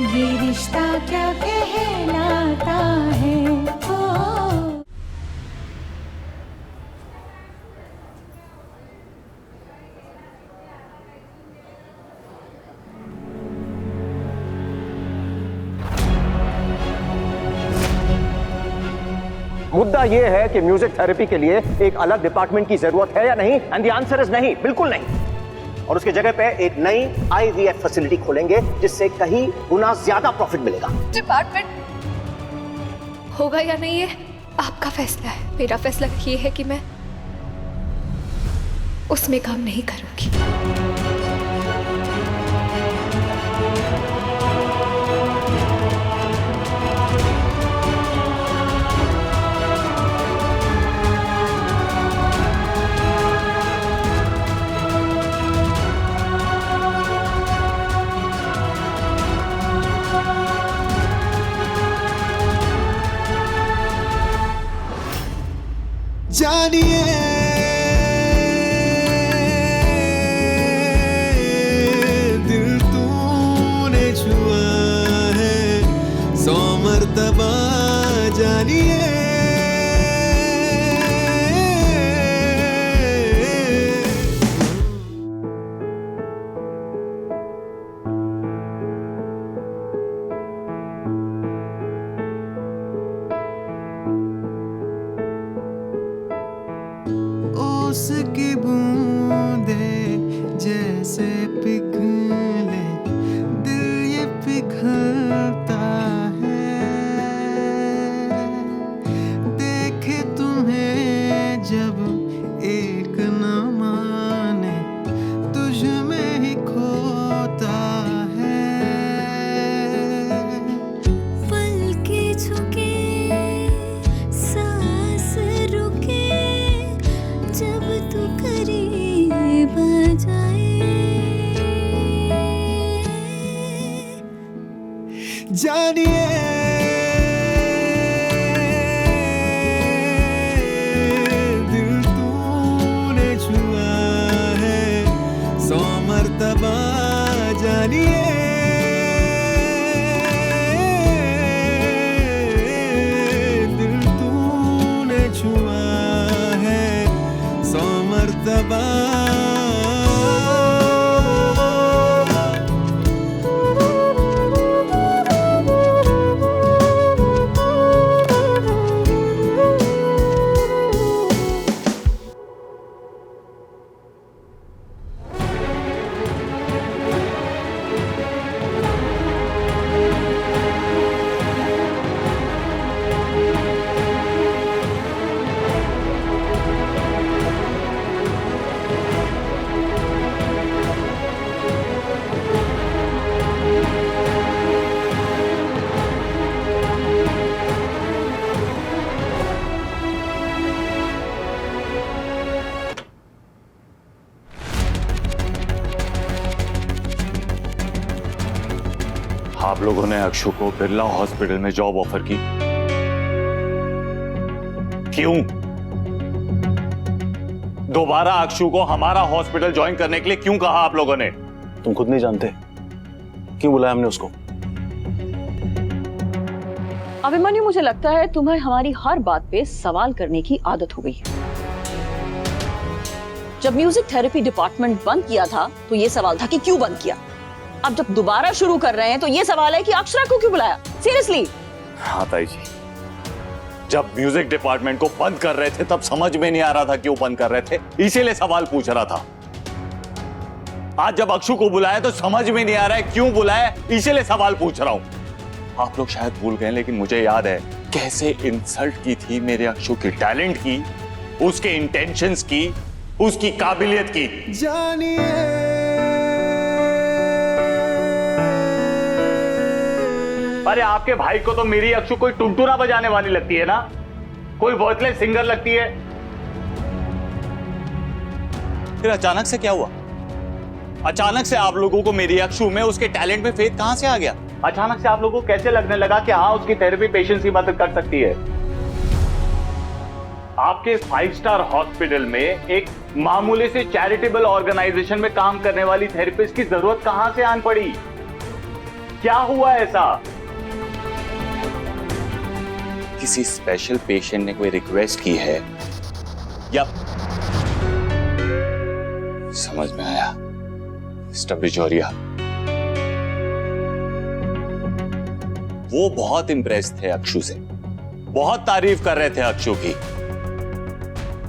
ये रिश्ता क्या कहलाता है। ओ मुद्दा यह है कि म्यूजिक थेरेपी के लिए एक अलग डिपार्टमेंट की जरूरत है या नहीं, एंड द आंसर इज नहीं, बिल्कुल नहीं। और उसकी जगह पे एक नई IVF फैसिलिटी खोलेंगे जिससे कहीं गुना ज्यादा प्रॉफिट मिलेगा। डिपार्टमेंट होगा या नहीं, ये आपका फैसला है। मेरा फैसला ये है कि मैं उसमें काम नहीं करूंगी। जानिए दिल तूने छुआ है 100 मर्तबा, जानिए उसकी बूंदे जैसे पिघले, दिल ये पिघलता है। देखे तुम्हें जब एक न माने, तुझ में ही खोता है। पलके झुके सांस रुके जब तू करीब आ जाए। जानिए दिल तूने छुआ है 100 मर्तबा, जानिए दिल तूने छुआ है 100 मर्तबा। आप लोगों ने अक्षु को बिरला हॉस्पिटल में जॉब ऑफर की, क्यों? दोबारा अक्षु को हमारा हॉस्पिटल ज्वाइन करने के लिए क्यों कहा आप लोगों ने? तुम खुद नहीं जानते क्यों बुलाया हमने उसको? अभिमन्यु, मुझे लगता है तुम्हें हमारी हर बात पे सवाल करने की आदत हो गई है। जब म्यूजिक थेरेपी डिपार्टमेंट बंद किया था तो ये सवाल था कि क्यों बंद किया। अब जब दोबारा शुरू कर रहे हैं तो ये सवाल है कि अक्षरा को क्यों बुलाया? सीरियसली? हाँ ताई जी, जब म्यूजिक डिपार्टमेंट को बंद कर रहे थे तब समझ में नहीं आ रहा था क्यों बंद कर रहे थे, इसीलिए सवाल पूछ रहा था। आज जब अक्षु को बुलाया तो समझ में नहीं आ रहा है क्यों बुलाया, इसीलिए सवाल पूछ रहा हूं। आप लोग शायद भूल गए लेकिन मुझे याद है कैसे इंसल्ट की थी मेरे अक्षु के टैलेंट की, उसके इंटेंशंस की, उसकी काबिलियत की। जानिए अरे आपके भाई को तो मेरी अक्षु कोई टुनटुना बजाने वाली लगती है ना, कोई वर्थलेस सिंगर लगती है। फिर अचानक से क्या हुआ? अचानक से आप लोगों को मेरी अक्षु में उसके टैलेंट में फेथ कहां से आ गया? अचानक से आप लोगों को कैसे लगने लगा कि हाँ उसकी थेरेपी पेशेंट्स की मदद कर सकती है? आपके 5 स्टार हॉस्पिटल में एक मामूली से चैरिटेबल ऑर्गेनाइजेशन में काम करने वाली थेरेपिस्ट की जरूरत कहां से आन पड़ी? क्या हुआ ऐसा? किसी स्पेशल पेशेंट ने कोई रिक्वेस्ट की है या समझ में आया? मिस्टर बिजोरिया, वो बहुत इंप्रेस थे अक्षु से, बहुत तारीफ कर रहे थे अक्षु की।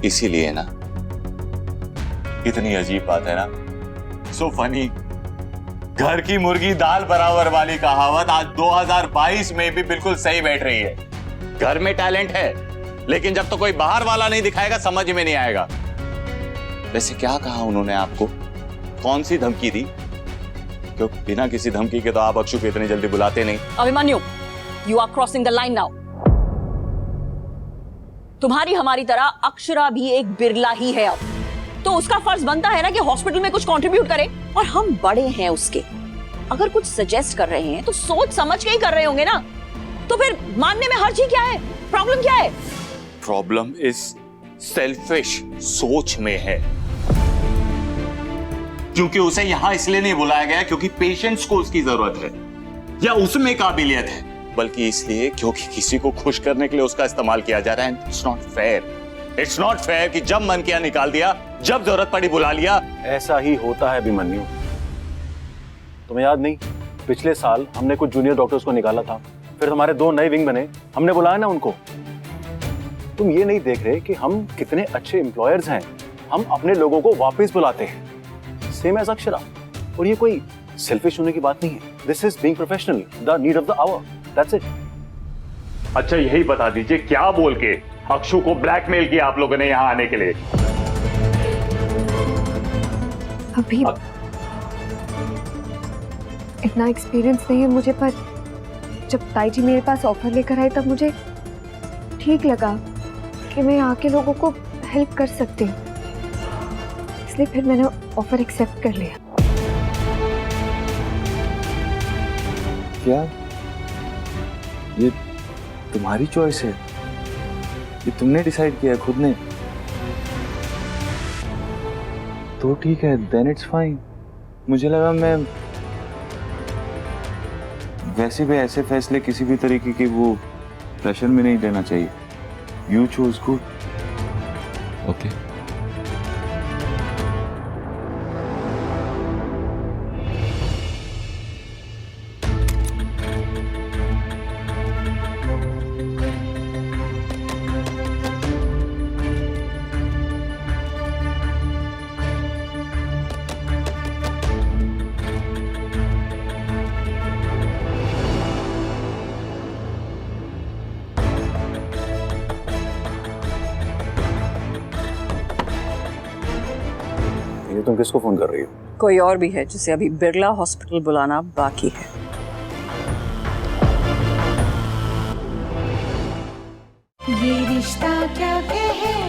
इसीलिए ना, इतनी अजीब बात है ना, सो फनी, घर की मुर्गी दाल बराबर वाली कहावत आज 2022 में भी बिल्कुल सही बैठ रही है। घर में टैलेंट है, लेकिन जब तो कोई बाहर वाला नहीं दिखाएगा समझ में नहीं आएगा। वैसे क्या कहा उन्होंने आपको? कौन सी धमकी दी? क्यों बिना किसी धमकी के तो आप अक्षु को इतनी जल्दी बुलाते नहीं। Abhimanyu, you are crossing the line now. तुम्हारी हमारी तरह अक्षरा भी एक बिरला ही है अब, तो उसका फर्ज बनता है ना कि हॉस्पिटल में कुछ कंट्रीब्यूट करे, और हम बड़े हैं उसके। अगर कुछ सजेस्ट कर रहे हैं तो सोच समझ के ही कर रहे होंगे ना, तो फिर मानने में हर्ज ही क्या है? प्रॉब्लम क्या है? प्रॉब्लम इस सेल्फिश सोच में है, क्योंकि उसे यहां इसलिए नहीं बुलाया गया क्योंकि पेशेंट्स को उसकी जरूरत है या उसमें काबिलियत है, बल्कि इसलिए क्योंकि किसी को खुश करने के लिए उसका इस्तेमाल किया जा रहा है। It's not fair. It's not fair कि जब मन किया निकाल दिया, जब जरूरत पड़ी बुला लिया। ऐसा ही होता है अभिमन्यु। तुम्हें याद नहीं, पिछले साल हमने कुछ जूनियर डॉक्टर्स को निकाला था, फिर हमारे 2 नए विंग बने, हमने बुलाया ना उनको। तुम ये नहीं देख रहे कि हम कितने अच्छे एम्प्लॉयर्स हैं, हम अपने लोगों को वापस बुलाते हैं, सेम एज अक्षरा। और ये कोई सेल्फिश होने की बात नहीं है। This is being professional, the need of the hour, that's it. अच्छा यही बता दीजिए, क्या बोल के अक्षु को ब्लैकमेल किया आप लोगों ने यहां आने के लिए? अभी इतना एक्सपीरियंस नहीं है मुझे, पर जब ताई जी मेरे पास ऑफर लेकर आए तब मुझे ठीक लगा कि मैं यहाँ के लोगों को हेल्प कर सकती हूँ, इसलिए फिर मैंने ऑफर एक्सेप्ट कर लिया। क्या ये तुम्हारी चॉइस है? ये तुमने डिसाइड किया खुद ने? तो ठीक है, देन इट्स फाइन। मुझे लगा मैं वैसे भी ऐसे फैसले किसी भी तरीके के वो प्रेशर में नहीं लेना चाहिए। You choose good. ओके। ये तुम किसको फोन कर रही हो? कोई और भी है जिसे अभी बिरला हॉस्पिटल बुलाना बाकी है। ये रिश्ता क्या कहलाता